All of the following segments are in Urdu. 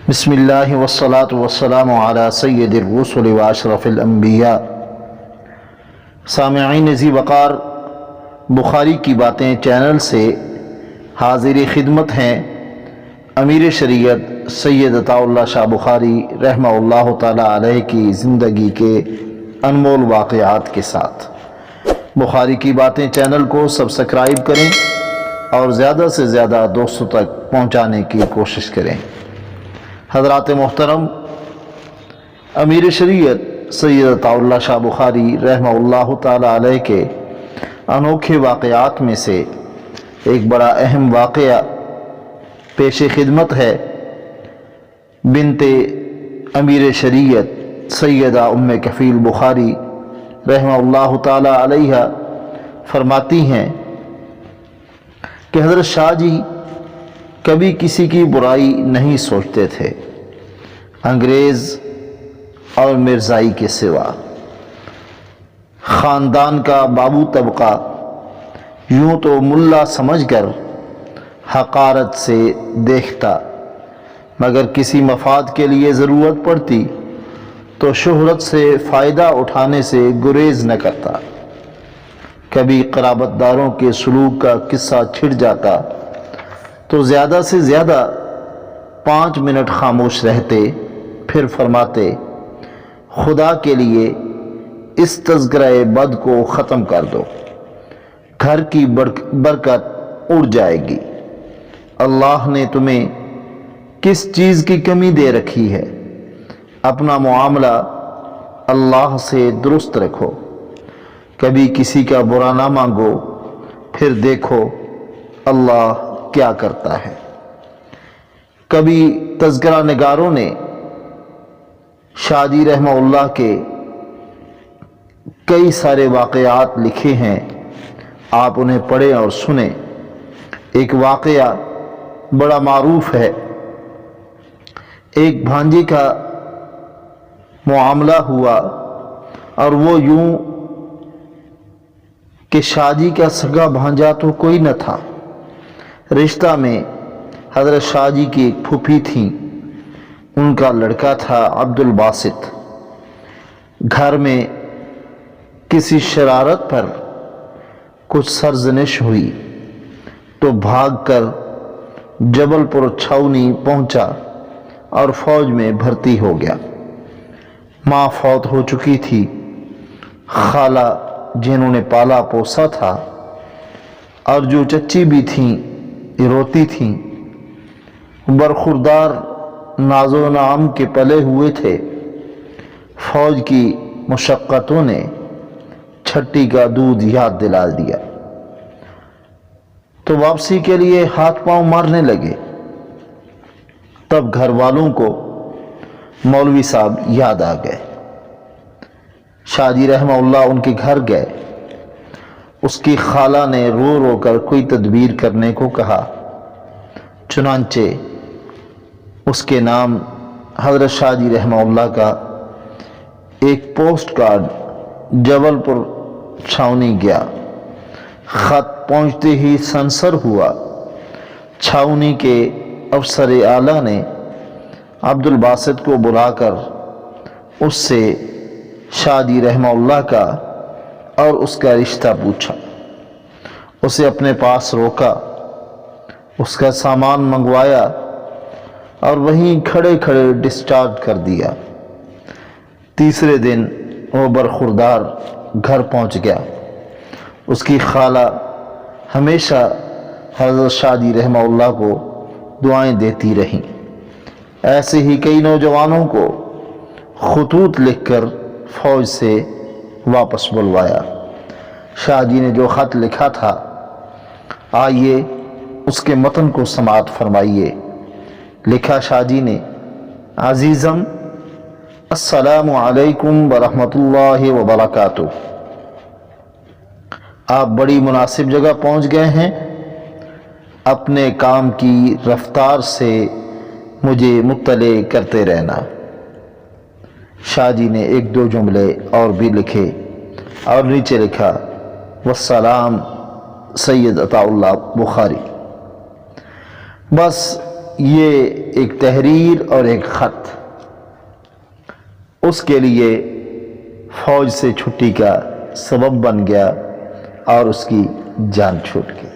بسم اللہ والصلاة والسلام علی سید الرسل و اشرف الانبیاء۔ سامعین ذی وقار، بخاری کی باتیں چینل سے حاضر خدمت ہیں امیر شریعت سید عطاء اللہ شاہ بخاری رحمہ اللہ تعالی علیہ کی زندگی کے انمول واقعات کے ساتھ۔ بخاری کی باتیں چینل کو سبسکرائب کریں اور زیادہ سے زیادہ دوستوں تک پہنچانے کی کوشش کریں۔ حضرات محترم، امیر شریعت سید عطاء اللہ شاہ بخاری رحمہ اللہ تعالی علیہ کے انوکھے واقعات میں سے ایک بڑا اہم واقعہ پیش خدمت ہے۔ بنت امیر شریعت سیدہ ام کفیل بخاری رحمہ اللہ تعالی علیہ فرماتی ہیں کہ حضرت شاہ جی کبھی کسی کی برائی نہیں سوچتے تھے انگریز اور مرزائی کے سوا۔ خاندان کا بابو طبقہ یوں تو ملا سمجھ کر حقارت سے دیکھتا، مگر کسی مفاد کے لیے ضرورت پڑتی تو شہرت سے فائدہ اٹھانے سے گریز نہ کرتا۔ کبھی قرابت داروں کے سلوک کا قصہ چھڑ جاتا تو زیادہ سے زیادہ 5 منٹ خاموش رہتے، پھر فرماتے خدا کے لیے اس تذکرہ بد کو ختم کر دو، گھر کی برکت اڑ جائے گی۔ اللہ نے تمہیں کس چیز کی کمی دے رکھی ہے؟ اپنا معاملہ اللہ سے درست رکھو، کبھی کسی کا برا نہ مانگو، پھر دیکھو اللہ کیا کرتا ہے۔ کبھی تذکرہ نگاروں نے شاہ جی رحمہ اللہ کے کئی سارے واقعات لکھے ہیں، آپ انہیں پڑھیں اور سنیں۔ ایک واقعہ بڑا معروف ہے۔ ایک بھانجے کا معاملہ ہوا اور وہ یوں کہ شاہ جی کا سگا بھانجا تو کوئی نہ تھا۔ رشتہ میں حضرت شاہ جی کی ایک پھوپھی تھیں، ان کا لڑکا تھا عبد الباسط۔ گھر میں کسی شرارت پر کچھ سرزنش ہوئی تو بھاگ کر جبل پور چھاؤنی پہنچا اور فوج میں بھرتی ہو گیا۔ ماں فوت ہو چکی تھی، خالہ جنہوں نے پالا پوسا تھا اور جو چچی بھی تھیں روتی تھیں۔ برخوردار ناز و نعم کے پلے ہوئے تھے۔ فوج کی مشقتوں نے چھٹی کا دودھ یاد دلا دیا تو واپسی کے لیے ہاتھ پاؤں مارنے لگے۔ تب گھر والوں کو مولوی صاحب یاد آ گئے۔ شاہ جی رحمہ اللہ ان کے گھر گئے۔ اس کی خالہ نے رو رو کر کوئی تدبیر کرنے کو کہا، چنانچہ اس کے نام حضرت شاہ جی رحمہ اللہ کا ایک پوسٹ کارڈ جبل پور چھاؤنی گیا۔ خط پہنچتے ہی سنسر ہوا۔ چھاؤنی کے افسر اعلیٰ نے عبد الباسط کو بلا کر اس سے شاہ جی رحمہ اللہ کا اور اس کا رشتہ پوچھا۔ اسے اپنے پاس روکا، اس کا سامان منگوایا اور وہیں کھڑے کھڑے ڈسچارج کر دیا۔ تیسرے دن وہ برخوردار گھر پہنچ گیا۔ اس کی خالہ ہمیشہ حضرت شاہ جی رحمہ اللہ کو دعائیں دیتی رہیں۔ ایسے ہی کئی نوجوانوں کو خطوط لکھ کر فوج سے واپس بلوایا۔ شاہ جی نے جو خط لکھا تھا، آئیے اس کے متن کو سماعت فرمائیے۔ لکھا شاہ جی نے، عزیزم السلام علیکم ورحمۃ اللہ وبرکاتہ۔ آپ بڑی مناسب جگہ پہنچ گئے ہیں۔ اپنے کام کی رفتار سے مجھے مطلع کرتے رہنا۔ شاہ جی نے 1-2 جملے اور بھی لکھے اور نیچے لکھا، والسلام سید عطاء اللہ بخاری۔ بس یہ ایک تحریر اور ایک خط اس کے لیے فوج سے چھٹی کا سبب بن گیا اور اس کی جان چھوٹ گئی۔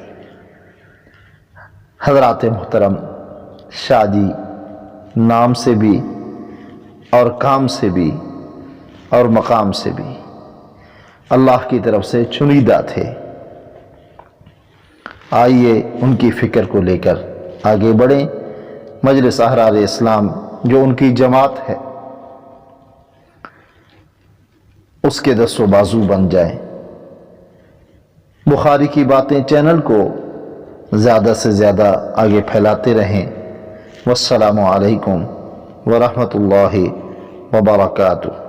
حضرات محترم، شاہ جی نام سے بھی اور کام سے بھی اور مقام سے بھی اللہ کی طرف سے چنیدہ تھے۔ آئیے ان کی فکر کو لے کر آگے بڑھیں، مجلس احرار اسلام جو ان کی جماعت ہے اس کے دست و بازو بن جائیں۔ بخاری کی باتیں چینل کو زیادہ سے زیادہ آگے پھیلاتے رہیں۔ والسلام علیکم ورحمۃ اللہ وبرکاتہ۔